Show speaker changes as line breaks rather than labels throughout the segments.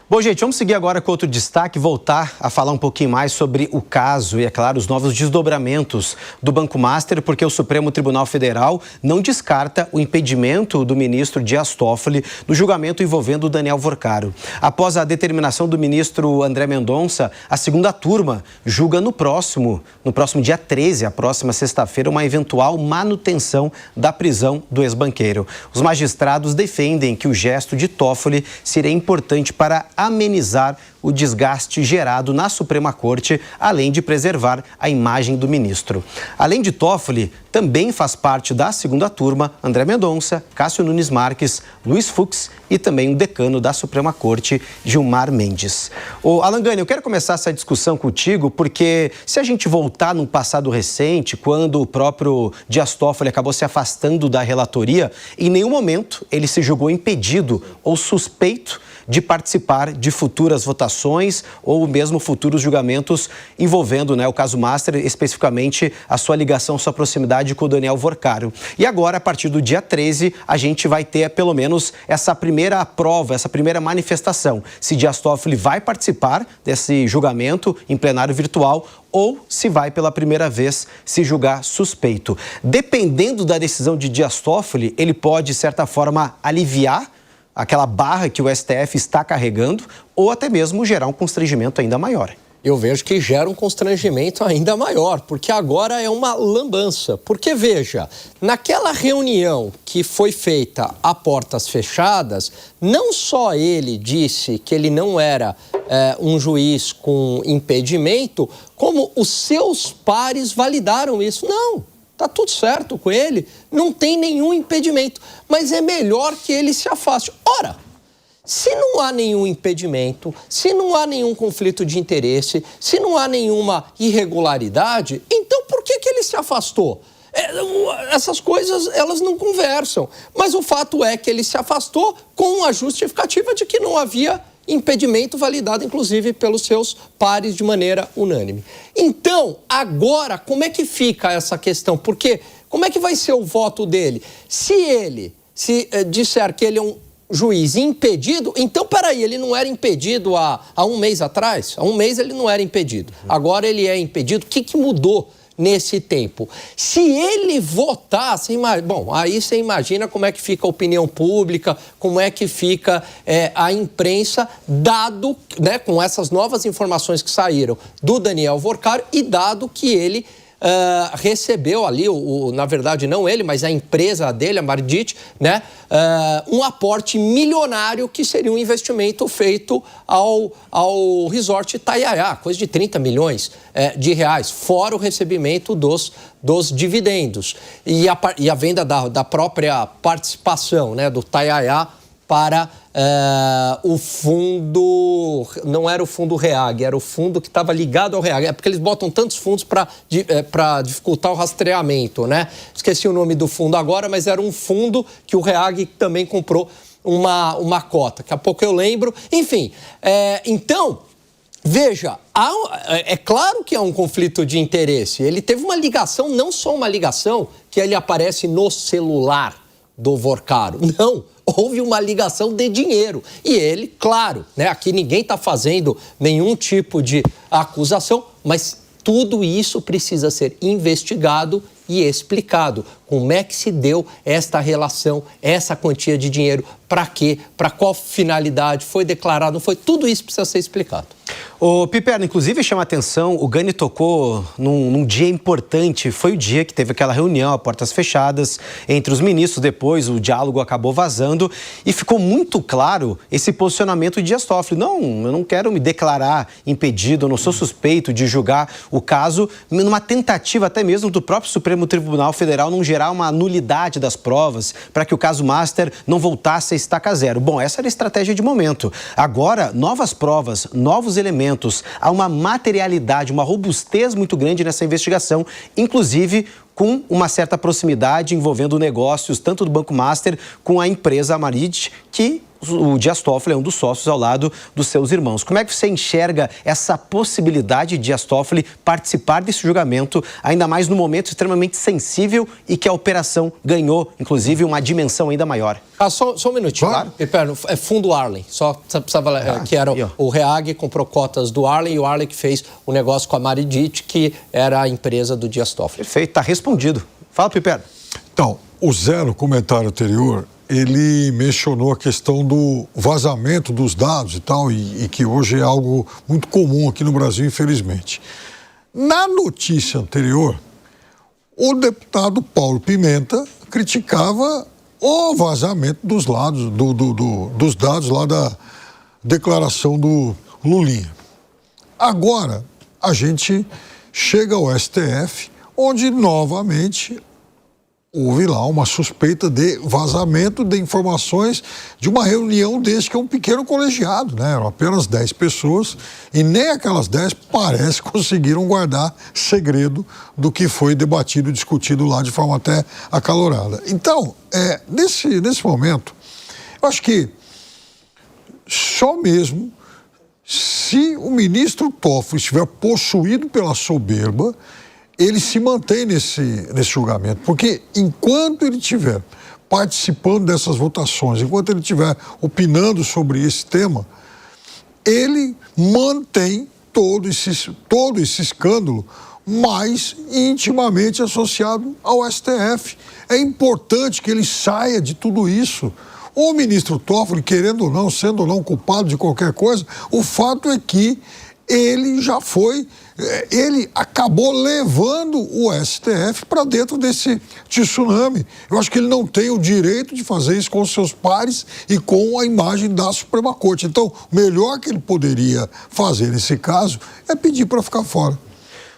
Bom, gente, vamos seguir agora com outro destaque, voltar a falar um pouquinho mais sobre o caso e, é claro, os novos desdobramentos do Banco Master, porque o Supremo Tribunal Federal não descarta o impedimento do ministro Dias Toffoli no julgamento envolvendo o Daniel Worcaro. Após a determinação do ministro André Mendonça, a segunda turma julga no próximo dia 13, a próxima sexta-feira, uma eventual manutenção da prisão do ex-banqueiro. Os magistrados defendem que o gesto de Toffoli seria importante para amenizar o desgaste gerado na Suprema Corte, além de preservar a imagem do ministro. Além de Toffoli, também faz parte da segunda turma André Mendonça, Cássio Nunes Marques, Luiz Fux e também o decano da Suprema Corte, Gilmar Mendes. Alan Gani, eu quero começar essa discussão contigo porque se a gente voltar num passado recente, quando o próprio Dias Toffoli acabou se afastando da relatoria, em nenhum momento ele se julgou impedido ou suspeito de participar de futuras votações ou mesmo futuros julgamentos envolvendo, o caso Master, especificamente a sua ligação, sua proximidade com o Daniel Worcaro. E agora, a partir do dia 13, a gente vai ter pelo menos essa primeira prova, essa primeira manifestação. Se Dias Toffoli vai participar desse julgamento em plenário virtual ou se vai pela primeira vez se julgar suspeito. Dependendo da decisão de Dias Toffoli, ele pode, de certa forma, aliviar aquela barra que o STF está carregando ou até mesmo gerar um constrangimento ainda maior.
Eu vejo que gera um constrangimento ainda maior, porque agora é uma lambança. Porque, veja, naquela reunião que foi feita a portas fechadas, não só ele disse que ele não era um juiz com impedimento, como os seus pares validaram isso. Não. Tá tudo certo com ele, não tem nenhum impedimento, mas é melhor que ele se afaste. Ora, se não há nenhum impedimento, se não há nenhum conflito de interesse, se não há nenhuma irregularidade, então por que ele se afastou? Essas coisas, elas não conversam. Mas o fato é que ele se afastou com a justificativa de que não havia impedimento validado, inclusive, pelos seus pares de maneira unânime. Então, agora, como é que fica essa questão? Porque como é que vai ser o voto dele? Se ele disser que ele é um juiz impedido, então, peraí, ele não era impedido há um mês atrás? Há um mês ele não era impedido. Agora ele é impedido. O que mudou nesse tempo? Se ele votar, bom, aí você imagina como é que fica a opinião pública, como é que fica a imprensa, dado, com essas novas informações que saíram do Daniel Worcaro e dado que ele recebeu ali, na verdade não ele, mas a empresa dele, a Mardit, um aporte milionário que seria um investimento feito ao resort Itaiaia, coisa de 30 milhões de reais, fora o recebimento dos dividendos e a venda da própria participação do Itaiaia para o fundo, não era o fundo REAG, era o fundo que estava ligado ao REAG. É porque eles botam tantos fundos para dificultar o rastreamento, Esqueci o nome do fundo agora, mas era um fundo que o REAG também comprou uma cota. Daqui a pouco eu lembro. Enfim, então, veja, é claro que há um conflito de interesse. Ele teve uma ligação, não só uma ligação que ele aparece no celular do Worcaro, não. Houve uma ligação de dinheiro. E ele, claro, aqui ninguém está fazendo nenhum tipo de acusação, mas tudo isso precisa ser investigado e explicado. Como é que se deu esta relação, essa quantia de dinheiro, para quê, para qual finalidade, foi declarado, não foi? Tudo isso precisa ser explicado.
O Piperno, inclusive, chama a atenção, o Gani tocou num dia importante, foi o dia que teve aquela reunião a portas fechadas entre os ministros, depois o diálogo acabou vazando e ficou muito claro esse posicionamento de Dias Toffoli. Não, eu não quero me declarar impedido, eu não sou suspeito de julgar o caso, numa tentativa até mesmo do próprio Supremo Tribunal Federal não gerar uma nulidade das provas para que o caso Master não voltasse a estaca zero. Bom, essa era a estratégia de momento. Agora, novas provas, novos elementos, há uma materialidade, uma robustez muito grande nessa investigação, inclusive com uma certa proximidade envolvendo negócios tanto do Banco Master com a empresa Mardit, que o Dias Toffoli é um dos sócios ao lado dos seus irmãos. Como é que você enxerga essa possibilidade de Dias Toffoli participar desse julgamento, ainda mais no momento extremamente sensível e que a operação ganhou, inclusive, uma dimensão ainda maior?
Só um minutinho.
Claro.
Piperno, é fundo Arlen. Só precisava que era o Reag, comprou cotas do Arlen e o Arlen que fez o negócio com a Maridit, que era a empresa do Dias Toffoli.
Perfeito, está respondido. Fala, Piperno.
Então, o Zé, no comentário anterior, ele mencionou a questão do vazamento dos dados e tal, e que hoje é algo muito comum aqui no Brasil, infelizmente. Na notícia anterior, o deputado Paulo Pimenta criticava o vazamento dos dados lá da declaração do Lulinha. Agora, a gente chega ao STF, onde novamente houve lá uma suspeita de vazamento de informações de uma reunião desse que é um pequeno colegiado, né? Eram apenas 10 pessoas e nem aquelas 10 parece conseguiram guardar segredo do que foi debatido e discutido lá de forma até acalorada. Então, nesse momento, eu acho que só mesmo se o ministro Toffoli estiver possuído pela soberba, ele se mantém nesse julgamento, porque enquanto ele estiver participando dessas votações, enquanto ele estiver opinando sobre esse tema, ele mantém todo esse escândalo mais intimamente associado ao STF. É importante que ele saia de tudo isso. O ministro Toffoli, querendo ou não, sendo ou não culpado de qualquer coisa, o fato é que ele acabou levando o STF para dentro desse tsunami. Eu acho que ele não tem o direito de fazer isso com seus pares e com a imagem da Suprema Corte. Então, o melhor que ele poderia fazer nesse caso é pedir para ficar fora.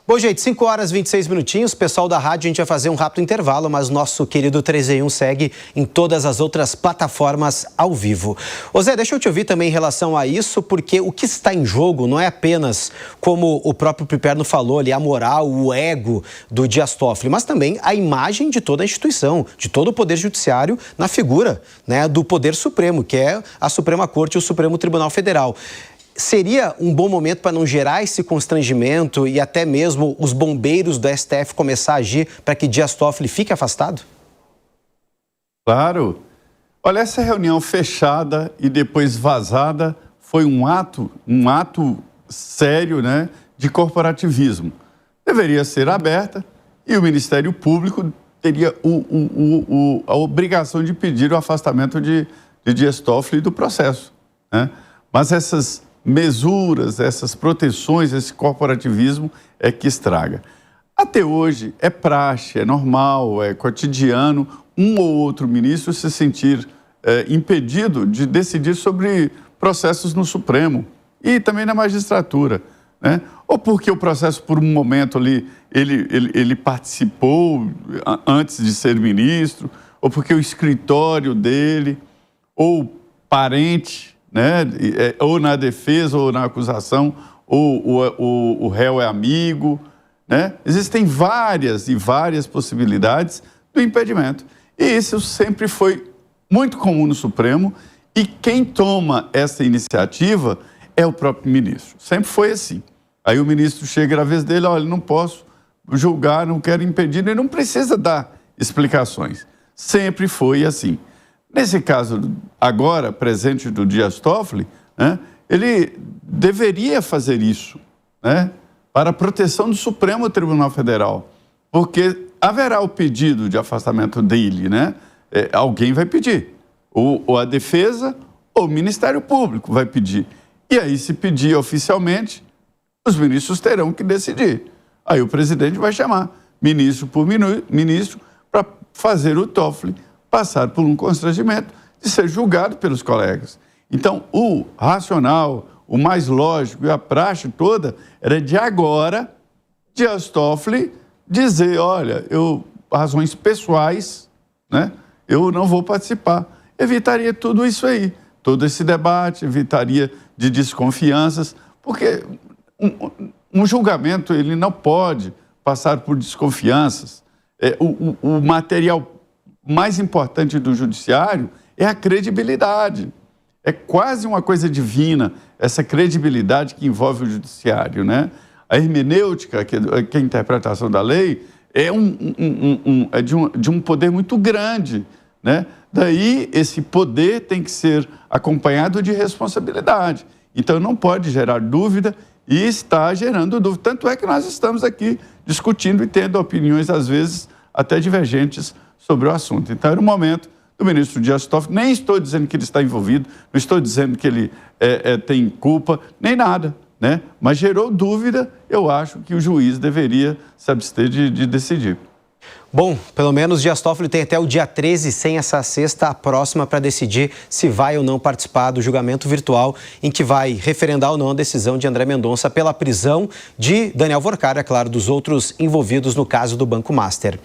Bom, gente, 5 horas e 26 minutinhos. Pessoal da rádio, a gente vai fazer um rápido intervalo, mas nosso querido 3 em 1 segue em todas as outras plataformas ao vivo. Ô Zé, deixa eu te ouvir também em relação a isso, porque o que está em jogo não é apenas, como o próprio Piperno falou ali, a moral, o ego do Dias Toffoli, mas também a imagem de toda a instituição, de todo o Poder Judiciário na figura, né, do Poder Supremo, que é a Suprema Corte e o Supremo Tribunal Federal. Seria um bom momento para não gerar esse constrangimento e até mesmo os bombeiros do STF começar a agir para que Dias Toffoli fique afastado?
Claro. Olha, essa reunião fechada e depois vazada foi um ato sério, né, de corporativismo. Deveria ser aberta e o Ministério Público teria a obrigação de pedir o afastamento de Dias Toffoli do processo, né? Mas essas mesuras, essas proteções, esse corporativismo é que estraga. Até hoje é praxe, é normal, é cotidiano um ou outro ministro se sentir impedido de decidir sobre processos no Supremo e também na magistratura, né? Ou porque o processo, por um momento ali, ele participou antes de ser ministro, ou porque o escritório dele, ou parente, né? Ou na defesa ou na acusação, ou o réu é amigo, né? Existem várias e várias possibilidades do impedimento. E isso sempre foi muito comum no Supremo e quem toma essa iniciativa é o próprio ministro. Sempre foi assim. Aí o ministro chega na vez dele, olha, não posso julgar, não quero impedir, ele não precisa dar explicações. Sempre foi assim. Nesse caso, agora, presente do Dias Toffoli, né, ele deveria fazer isso, né, para a proteção do Supremo Tribunal Federal, porque haverá o pedido de afastamento dele, né? Alguém vai pedir, ou a defesa ou o Ministério Público vai pedir. E aí, se pedir oficialmente, os ministros terão que decidir. Aí o presidente vai chamar ministro por ministro para fazer o Toffoli passar por um constrangimento de ser julgado pelos colegas. Então, o racional, o mais lógico e a praxe toda era de agora Dias Toffoli dizer, olha, razões pessoais, né, eu não vou participar. Evitaria tudo isso aí, todo esse debate, evitaria de desconfianças, porque um julgamento ele não pode passar por desconfianças. O material mais importante do judiciário é a credibilidade. É quase uma coisa divina, essa credibilidade que envolve o judiciário, né? A hermenêutica, que é a interpretação da lei, é de um poder muito grande, né? Daí, esse poder tem que ser acompanhado de responsabilidade. Então, não pode gerar dúvida e está gerando dúvida. Tanto é que nós estamos aqui discutindo e tendo opiniões, às vezes, até divergentes sobre o assunto. Então, era o momento do ministro Dias Toffoli. Nem estou dizendo que ele está envolvido, não estou dizendo que ele tem culpa, nem nada, né? Mas gerou dúvida, eu acho que o juiz deveria se abster de decidir.
Bom, pelo menos Dias Toffoli tem até o dia 13, sem essa sexta, a próxima, para decidir se vai ou não participar do julgamento virtual, em que vai referendar ou não a decisão de André Mendonça pela prisão de Daniel Workar, é claro, dos outros envolvidos no caso do Banco Master.